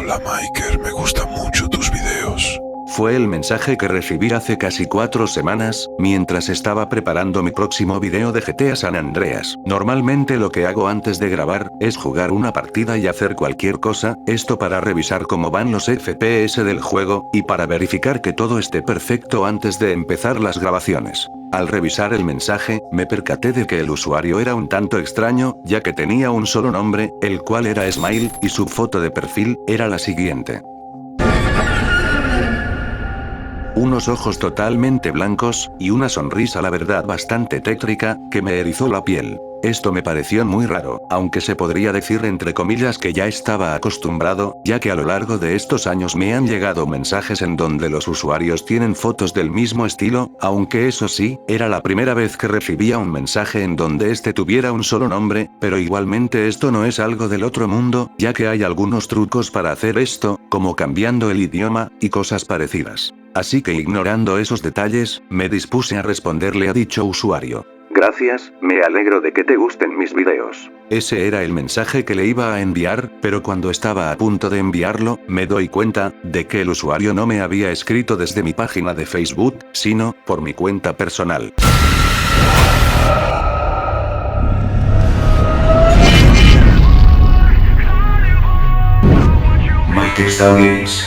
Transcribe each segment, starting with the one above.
Hola Miker, me gustan mucho tus videos. Fue el mensaje que recibí hace casi 4 semanas, mientras estaba preparando mi próximo video de GTA San Andreas. Normalmente lo que hago antes de grabar, es jugar una partida y hacer cualquier cosa, esto para revisar cómo van los FPS del juego, y para verificar que todo esté perfecto antes de empezar las grabaciones. Al revisar el mensaje, me percaté de que el usuario era un tanto extraño, ya que tenía un solo nombre, el cual era Smile, y su foto de perfil, era la siguiente. Unos ojos totalmente blancos, y una sonrisa la verdad bastante tétrica, que me erizó la piel. Esto me pareció muy raro, aunque se podría decir entre comillas que ya estaba acostumbrado, ya que a lo largo de estos años me han llegado mensajes en donde los usuarios tienen fotos del mismo estilo, aunque eso sí, era la primera vez que recibía un mensaje en donde este tuviera un solo nombre, pero igualmente esto no es algo del otro mundo, ya que hay algunos trucos para hacer esto, como cambiando el idioma, y cosas parecidas. Así que ignorando esos detalles, me dispuse a responderle a dicho usuario. Gracias, me alegro de que te gusten mis videos. Ese era el mensaje que le iba a enviar, pero cuando estaba a punto de enviarlo, me doy cuenta, de que el usuario no me había escrito desde mi página de Facebook, sino, por mi cuenta personal. Games.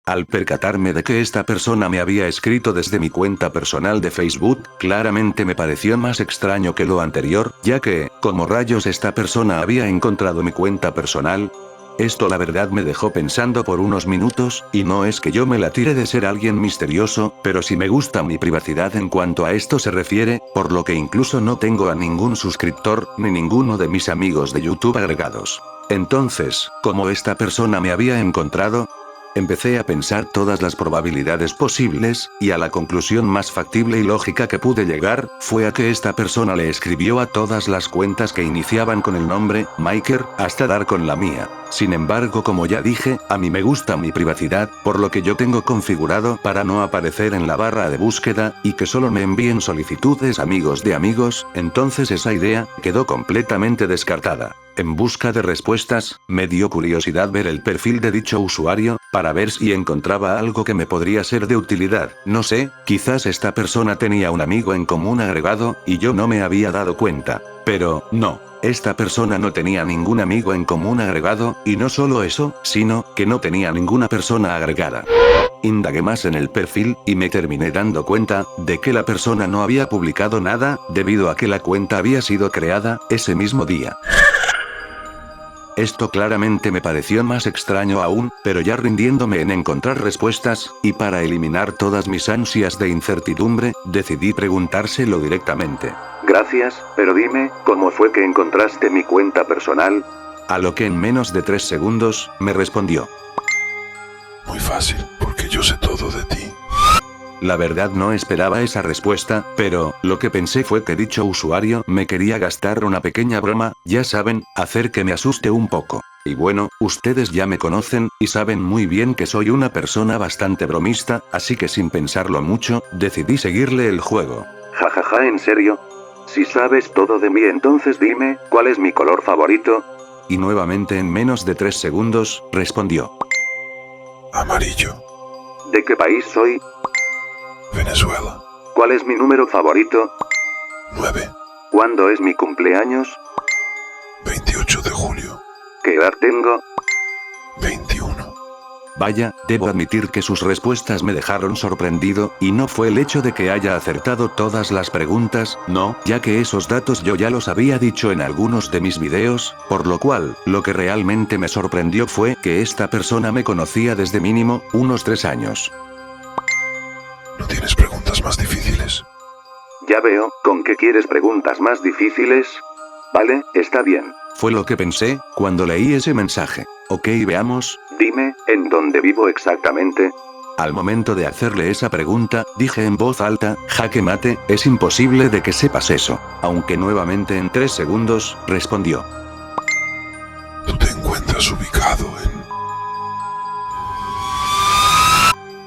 Al percatarme de que esta persona me había escrito desde mi cuenta personal de Facebook, claramente me pareció más extraño que lo anterior, ya que, ¿cómo rayos esta persona había encontrado mi cuenta personal? Esto la verdad me dejó pensando por unos minutos, y no es que yo me la tire de ser alguien misterioso, pero sí me gusta mi privacidad en cuanto a esto se refiere, por lo que incluso no tengo a ningún suscriptor, ni ninguno de mis amigos de YouTube agregados. Entonces, ¿cómo esta persona me había encontrado? Empecé a pensar todas las probabilidades posibles, y a la conclusión más factible y lógica que pude llegar, fue a que esta persona le escribió a todas las cuentas que iniciaban con el nombre Miker, hasta dar con la mía. Sin embargo, como ya dije, a mí me gusta mi privacidad, por lo que yo tengo configurado para no aparecer en la barra de búsqueda, y que solo me envíen solicitudes amigos de amigos, entonces esa idea quedó completamente descartada. En busca de respuestas, me dio curiosidad ver el perfil de dicho usuario, para ver si encontraba algo que me podría ser de utilidad. No sé, quizás esta persona tenía un amigo en común agregado, y yo no me había dado cuenta. Pero, no. Esta persona no tenía ningún amigo en común agregado, y no solo eso, sino, que no tenía ninguna persona agregada. Indagué más en el perfil, y me terminé dando cuenta, de que la persona no había publicado nada, debido a que la cuenta había sido creada, ese mismo día. Esto claramente me pareció más extraño aún, pero ya rindiéndome en encontrar respuestas, y para eliminar todas mis ansias de incertidumbre, decidí preguntárselo directamente. Gracias, pero dime, ¿cómo fue que encontraste mi cuenta personal? A lo que en menos de 3 segundos, me respondió. Muy fácil, porque yo sé todo de ti. La verdad no esperaba esa respuesta, pero, lo que pensé fue que dicho usuario me quería gastar una pequeña broma, ya saben, hacer que me asuste un poco. Y bueno, ustedes ya me conocen, y saben muy bien que soy una persona bastante bromista, así que sin pensarlo mucho, decidí seguirle el juego. Jajaja, ¿en serio? Si sabes todo de mí entonces dime, ¿cuál es mi color favorito? Y nuevamente en menos de 3 segundos, respondió. Amarillo. ¿De qué país soy? Venezuela. ¿Cuál es mi número favorito? 9. ¿Cuándo es mi cumpleaños? 28 de julio. ¿Qué edad tengo? 21. Vaya, debo admitir que sus respuestas me dejaron sorprendido, y no fue el hecho de que haya acertado todas las preguntas, no, ya que esos datos yo ya los había dicho en algunos de mis videos, por lo cual, lo que realmente me sorprendió fue que esta persona me conocía desde mínimo, unos 3 años. ¿No tienes preguntas más difíciles? Ya veo, ¿con qué quieres preguntas más difíciles? Vale, está bien. Fue lo que pensé, cuando leí ese mensaje. Ok, veamos. Dime, ¿en dónde vivo exactamente? Al momento de hacerle esa pregunta, dije en voz alta, jaque mate, es imposible de que sepas eso. Aunque nuevamente en 3 segundos, respondió. Tú te encuentras ubicado en...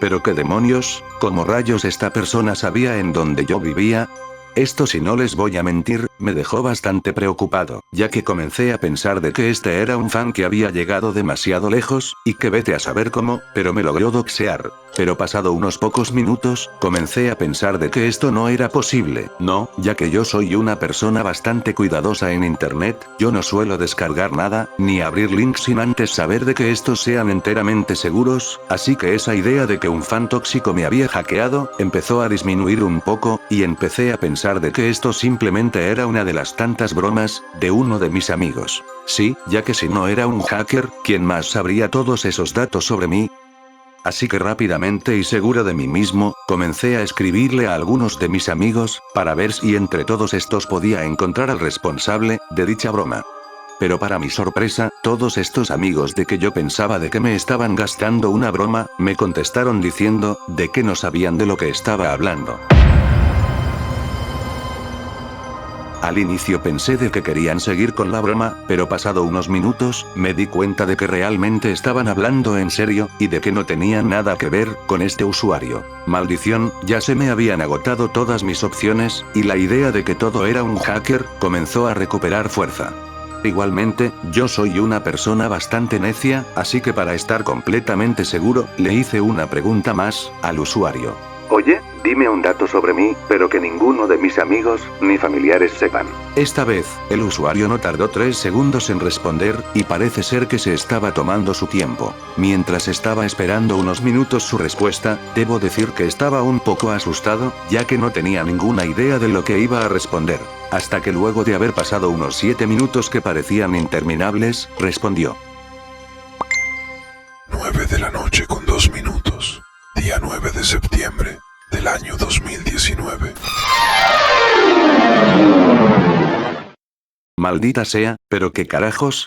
¿Pero qué demonios? ¿Cómo rayos esta persona sabía en dónde yo vivía? Esto si no les voy a mentir, me dejó bastante preocupado, ya que comencé a pensar de que este era un fan que había llegado demasiado lejos, y que vete a saber cómo, pero me logró doxear. Pero pasado unos pocos minutos, comencé a pensar de que esto no era posible, no, ya que yo soy una persona bastante cuidadosa en internet, yo no suelo descargar nada, ni abrir links sin antes saber de que estos sean enteramente seguros, así que esa idea de que un fan tóxico me había hackeado, empezó a disminuir un poco, y empecé a pensar de que esto simplemente era una de las tantas bromas, de uno de mis amigos. Sí, ya que si no era un hacker, ¿quién más sabría todos esos datos sobre mí? Así que rápidamente y seguro de mí mismo, comencé a escribirle a algunos de mis amigos, para ver si entre todos estos podía encontrar al responsable de dicha broma. Pero para mi sorpresa, todos estos amigos de que yo pensaba de que me estaban gastando una broma, me contestaron diciendo, de que no sabían de lo que estaba hablando. Al inicio pensé de que querían seguir con la broma, pero pasado unos minutos, me di cuenta de que realmente estaban hablando en serio, y de que no tenían nada que ver con este usuario. Maldición, ya se me habían agotado todas mis opciones, y la idea de que todo era un hacker, comenzó a recuperar fuerza. Igualmente, yo soy una persona bastante necia, así que para estar completamente seguro, le hice una pregunta más al usuario. Oye, dime un dato sobre mí, pero que ninguno de mis amigos, ni familiares sepan. Esta vez, el usuario no tardó 3 segundos en responder, y parece ser que se estaba tomando su tiempo. Mientras estaba esperando unos minutos su respuesta, debo decir que estaba un poco asustado, ya que no tenía ninguna idea de lo que iba a responder. Hasta que luego de haber pasado unos 7 minutos que parecían interminables, respondió. 9 de la noche con 2 minutos. Día 9 de septiembre del año 2019. Maldita sea, ¿pero qué carajos?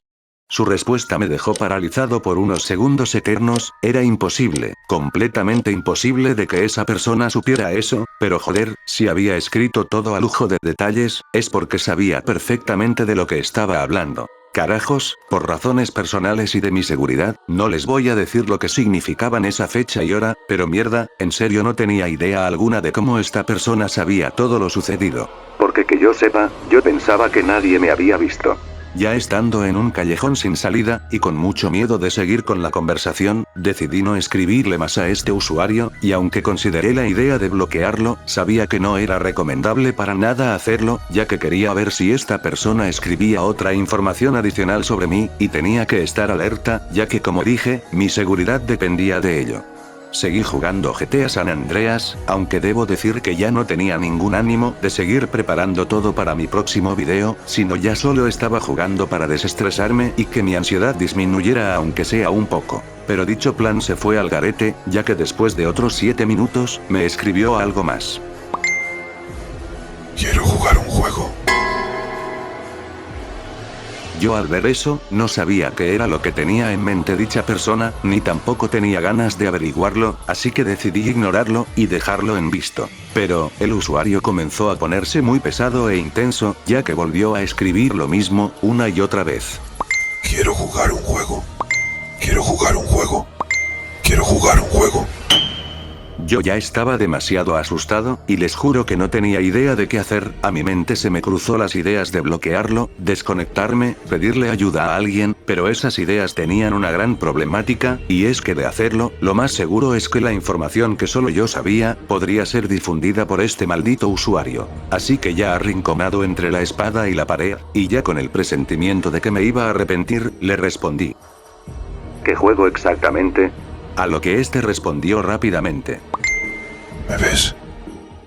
Su respuesta me dejó paralizado por unos segundos eternos, era imposible, completamente imposible de que esa persona supiera eso, pero joder, si había escrito todo a lujo de detalles, es porque sabía perfectamente de lo que estaba hablando. Carajos, por razones personales y de mi seguridad, no les voy a decir lo que significaban esa fecha y hora, pero mierda, en serio no tenía idea alguna de cómo esta persona sabía todo lo sucedido. Porque que yo sepa, yo pensaba que nadie me había visto. Ya estando en un callejón sin salida, y con mucho miedo de seguir con la conversación, decidí no escribirle más a este usuario, y aunque consideré la idea de bloquearlo, sabía que no era recomendable para nada hacerlo, ya que quería ver si esta persona escribía otra información adicional sobre mí, y tenía que estar alerta, ya que como dije, mi seguridad dependía de ello. Seguí jugando GTA San Andreas, aunque debo decir que ya no tenía ningún ánimo de seguir preparando todo para mi próximo video, sino ya solo estaba jugando para desestresarme y que mi ansiedad disminuyera aunque sea un poco. Pero dicho plan se fue al garete, ya que después de otros 7 minutos, me escribió algo más. Quiero jugar un juego. Yo al ver eso, no sabía qué era lo que tenía en mente dicha persona, ni tampoco tenía ganas de averiguarlo, así que decidí ignorarlo, y dejarlo en visto. Pero, el usuario comenzó a ponerse muy pesado e intenso, ya que volvió a escribir lo mismo, una y otra vez. Quiero jugar un juego. Quiero jugar un juego. Quiero jugar un juego. Yo ya estaba demasiado asustado, y les juro que no tenía idea de qué hacer, a mi mente se me cruzó las ideas de bloquearlo, desconectarme, pedirle ayuda a alguien, pero esas ideas tenían una gran problemática, y es que de hacerlo, lo más seguro es que la información que solo yo sabía, podría ser difundida por este maldito usuario. Así que ya arrinconado entre la espada y la pared, y ya con el presentimiento de que me iba a arrepentir, le respondí. ¿Qué juego exactamente? A lo que este respondió rápidamente. ¿Me ves?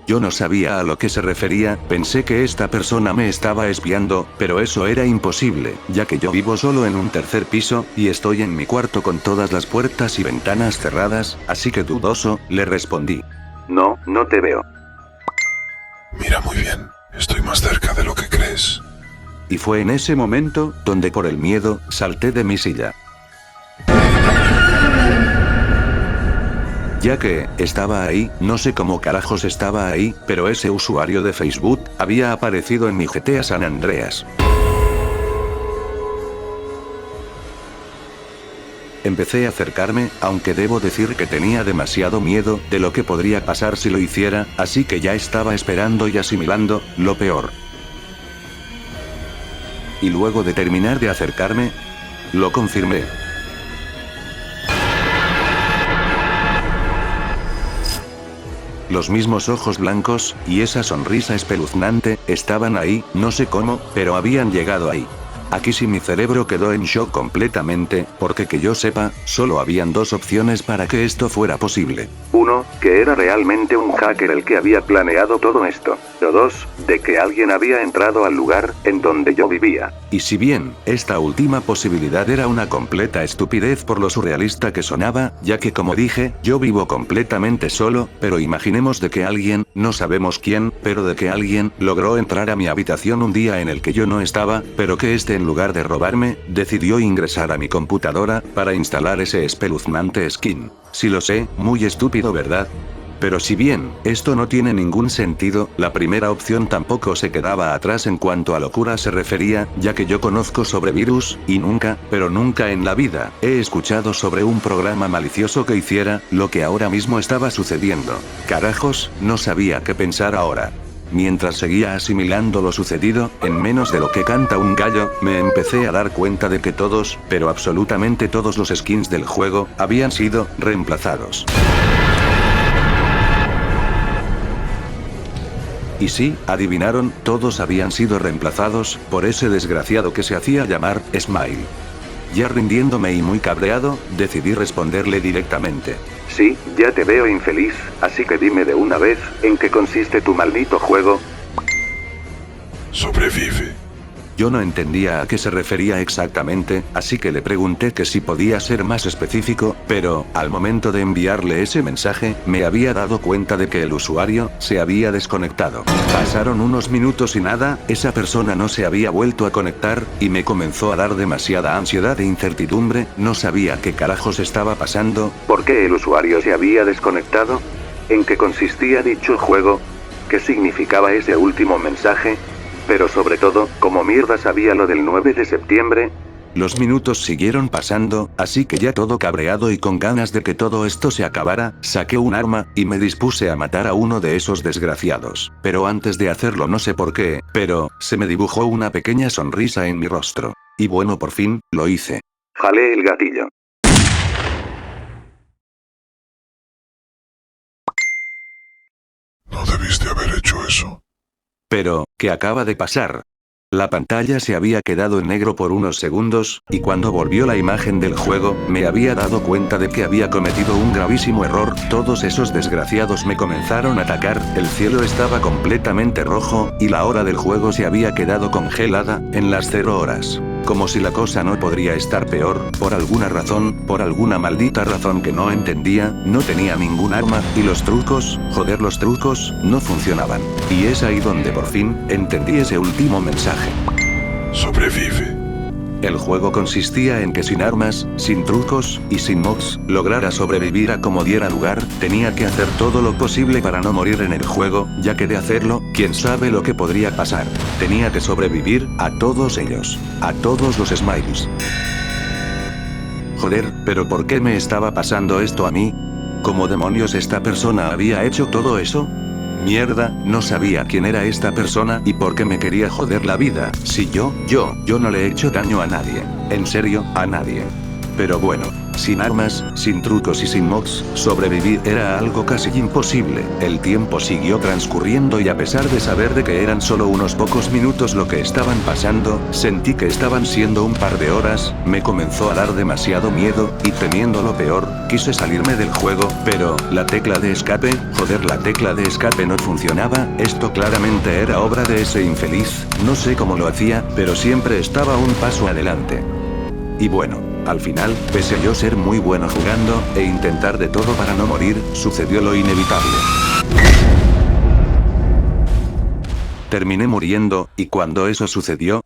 Yo no sabía a lo que se refería, pensé que esta persona me estaba espiando, pero eso era imposible, ya que yo vivo solo en un tercer piso, y estoy en mi cuarto con todas las puertas y ventanas cerradas, así que dudoso, le respondí. No, no te veo. Mira muy bien, estoy más cerca de lo que crees. Y fue en ese momento, donde por el miedo, salté de mi silla. Ya que, estaba ahí, no sé cómo carajos estaba ahí, pero ese usuario de Facebook, había aparecido en mi GTA San Andreas. Empecé a acercarme, aunque debo decir que tenía demasiado miedo de lo que podría pasar si lo hiciera, así que ya estaba esperando y asimilando lo peor. y luego de terminar de acercarme, lo confirmé. Los mismos ojos blancos, y esa sonrisa espeluznante, estaban ahí, no sé cómo, pero habían llegado ahí. Aquí sí mi cerebro quedó en shock completamente, porque que yo sepa, solo habían dos opciones para que esto fuera posible. Uno, que era realmente un hacker el que había planeado todo esto. O dos, de que alguien había entrado al lugar en donde yo vivía. Y si bien, esta última posibilidad era una completa estupidez por lo surrealista que sonaba, ya que como dije, yo vivo completamente solo, pero imaginemos de que alguien, no sabemos quién, pero de que alguien, logró entrar a mi habitación un día en el que yo no estaba, pero que en lugar de robarme, decidió ingresar a mi computadora, para instalar ese espeluznante skin. Sí lo sé, muy estúpido, ¿verdad? Pero si bien, esto no tiene ningún sentido, la primera opción tampoco se quedaba atrás en cuanto a locura se refería, ya que yo conozco sobre virus, y nunca, pero nunca en la vida, he escuchado sobre un programa malicioso que hiciera, lo que ahora mismo estaba sucediendo. Carajos, no sabía qué pensar ahora. Mientras seguía asimilando lo sucedido, en menos de lo que canta un gallo, me empecé a dar cuenta de que todos, pero absolutamente todos los skins del juego, habían sido reemplazados. Y sí, adivinaron, todos habían sido reemplazados por ese desgraciado que se hacía llamar Smile. Ya rindiéndome y muy cabreado, decidí responderle directamente. Sí, ya te veo infeliz, así que dime de una vez, ¿en qué consiste tu maldito juego? Sobrevive. Yo no entendía a qué se refería exactamente, así que le pregunté que si podía ser más específico, pero, al momento de enviarle ese mensaje, me había dado cuenta de que el usuario se había desconectado. Pasaron unos minutos y nada, esa persona no se había vuelto a conectar, y me comenzó a dar demasiada ansiedad e incertidumbre, no sabía qué carajos estaba pasando. ¿Por qué el usuario se había desconectado? ¿En qué consistía dicho juego? ¿Qué significaba ese último mensaje? Pero sobre todo, ¿cómo mierda sabía lo del 9 de septiembre? Los minutos siguieron pasando, así que ya todo cabreado y con ganas de que todo esto se acabara, saqué un arma, y me dispuse a matar a uno de esos desgraciados. Pero antes de hacerlo no sé por qué, pero, se me dibujó una pequeña sonrisa en mi rostro. Y bueno, por fin, lo hice. Jalé el gatillo. No debiste haber hecho eso. Pero, ¿qué acaba de pasar? La pantalla se había quedado en negro por unos segundos, y cuando volvió la imagen del juego, me había dado cuenta de que había cometido un gravísimo error, todos esos desgraciados me comenzaron a atacar, el cielo estaba completamente rojo, y la hora del juego se había quedado congelada, en las 0 horas. Como si la cosa no podría estar peor, por alguna razón, por alguna maldita razón que no entendía, no tenía ningún arma, y los trucos, joder los trucos, no funcionaban. Y es ahí donde por fin, entendí ese último mensaje. Sobrevive. El juego consistía en que sin armas, sin trucos, y sin mods, lograra sobrevivir a como diera lugar, tenía que hacer todo lo posible para no morir en el juego, ya que de hacerlo, quién sabe lo que podría pasar. Tenía que sobrevivir, a todos ellos. A todos los Smiles. Joder, pero ¿por qué me estaba pasando esto a mí? ¿Cómo demonios esta persona había hecho todo eso? Mierda, no sabía quién era esta persona y por qué me quería joder la vida, si yo no le he hecho daño a nadie. En serio, a nadie. Pero bueno, sin armas, sin trucos y sin mods, sobrevivir era algo casi imposible. El tiempo siguió transcurriendo y a pesar de saber de que eran solo unos pocos minutos lo que estaban pasando, sentí que estaban siendo un par de horas, me comenzó a dar demasiado miedo, y temiendo lo peor, quise salirme del juego, pero, la tecla de escape, joder la tecla de escape no funcionaba, esto claramente era obra de ese infeliz, no sé cómo lo hacía, pero siempre estaba un paso adelante. Y bueno, al final, pese a yo ser muy bueno jugando, e intentar de todo para no morir, sucedió lo inevitable. Terminé muriendo, y cuando eso sucedió,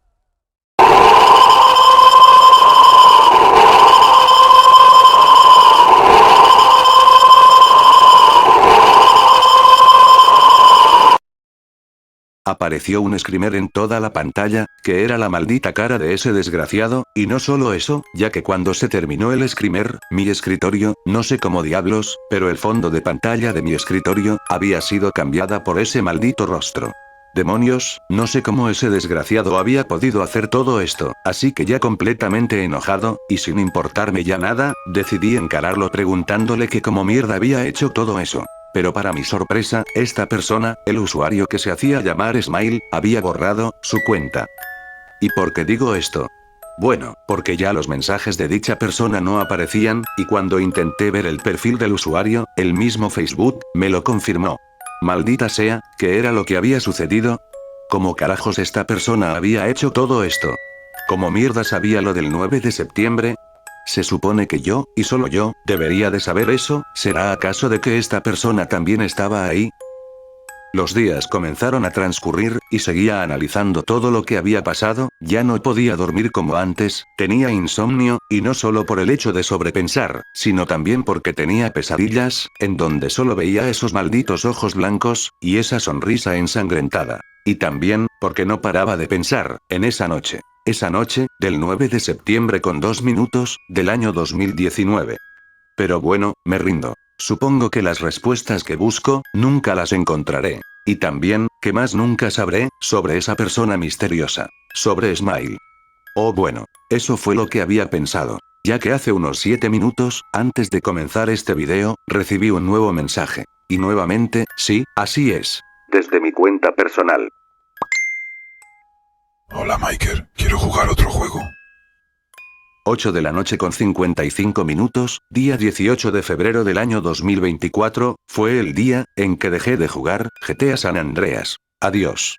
apareció un screamer en toda la pantalla, que era la maldita cara de ese desgraciado, y no solo eso, ya que cuando se terminó el screamer, mi escritorio, no sé cómo diablos, pero el fondo de pantalla de mi escritorio, había sido cambiada por ese maldito rostro. Demonios, no sé cómo ese desgraciado había podido hacer todo esto, así que ya completamente enojado, y sin importarme ya nada, decidí encararlo preguntándole que cómo mierda había hecho todo eso. Pero para mi sorpresa, esta persona, el usuario que se hacía llamar Smile, había borrado su cuenta. ¿Y por qué digo esto? Bueno, porque ya los mensajes de dicha persona no aparecían, y cuando intenté ver el perfil del usuario, el mismo Facebook, me lo confirmó. Maldita sea, ¿qué era lo que había sucedido? ¿Cómo carajos esta persona había hecho todo esto? ¿Cómo mierda sabía lo del 9 de septiembre? Se supone que yo, y solo yo, debería de saber eso. ¿Será acaso de que esta persona también estaba ahí? Los días comenzaron a transcurrir, y seguía analizando todo lo que había pasado. Ya no podía dormir como antes, tenía insomnio, y no solo por el hecho de sobrepensar, sino también porque tenía pesadillas, en donde solo veía esos malditos ojos blancos, y esa sonrisa ensangrentada. Y también, porque no paraba de pensar, en esa noche. Esa noche, del 9 de septiembre con 2 minutos, del año 2019. Pero bueno, me rindo. Supongo que las respuestas que busco, nunca las encontraré. Y también, que más nunca sabré, sobre esa persona misteriosa. Sobre Smile. Oh bueno. Eso fue lo que había pensado. Ya que hace unos 7 minutos, antes de comenzar este video, recibí un nuevo mensaje. Y nuevamente, sí, así es. Desde mi cuenta personal. Hola Michael, quiero jugar otro juego. 8 de la noche con 55 minutos, día 18 de febrero del año 2024, fue el día en que dejé de jugar GTA San Andreas. Adiós.